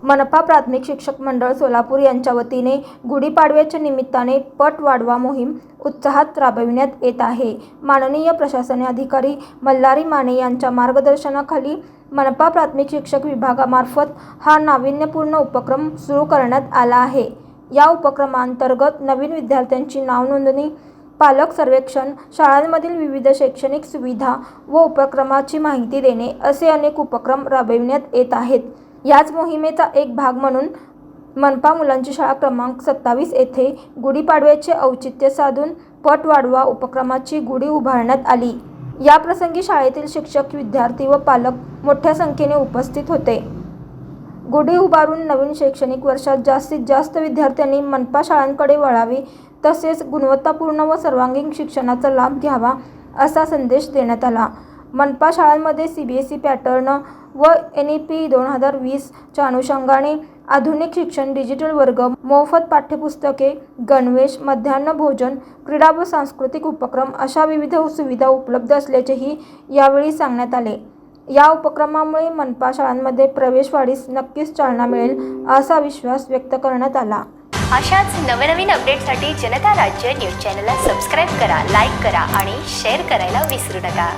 मनपा प्राथमिक शिक्षक मंडळ सोलापूर यांच्या वतीने गुढीपाडव्याच्या निमित्ताने पट वाढवा मोहीम उत्साहात राबविण्यात येत आहे। माननीय प्रशासकीय अधिकारी मल्हारी माने यांच्या मार्गदर्शनाखाली मनपा प्राथमिक शिक्षक विभागामार्फत हा नाविन्यपूर्ण उपक्रम सुरू करण्यात आला आहे। या उपक्रमांतर्गत नवीन विद्यार्थ्यांची नाव नोंदणी, पालक सर्वेक्षण, शाळांमधील विविध शैक्षणिक सुविधा व उपक्रमाची माहिती देणे असे अनेक उपक्रम राबविण्यात येत आहेत। याच मोहिमेचा एक भाग म्हणून मनपा मुलांची शाळा क्रमांक 27 येथे गुढीपाडव्याचे औचित्य साधून पट वाढवा उपक्रमाची गुढी उभारण्यात आली। या प्रसंगी शाळेतील शिक्षक, विद्यार्थी व पालक मोठ्या संख्येने उपस्थित होते। गुढी उभारून नवीन शैक्षणिक वर्षात जास्तीत जास्त विद्यार्थ्यांनी मनपा शाळांकडे वळावे, तसेच गुणवत्तापूर्ण व सर्वांगीण शिक्षणाचा लाभ घ्यावा असा संदेश देण्यात आला। मनपा शाळांमध्ये CBSE पॅटर्न व NEP 2020 च्या अनुषंगाने आधुनिक शिक्षण, डिजिटल वर्ग, मोफत पाठ्यपुस्तके, गणवेश, मध्यान्ह भोजन, क्रीडा व सांस्कृतिक उपक्रम अशा विविध सुविधा उपलब्ध असल्याचेही यावेळी सांगण्यात आले। या उपक्रमामुळे मनपा शाळांमध्ये प्रवेश वाढीस नक्कीच चालना मिळेल असा विश्वास व्यक्त करण्यात आला। अशाच नवनवीन अपडेटसाठी जनता राज्य न्यूज चॅनलला सबस्क्राईब करा, लाईक करा आणि शेअर करायला विसरू नका।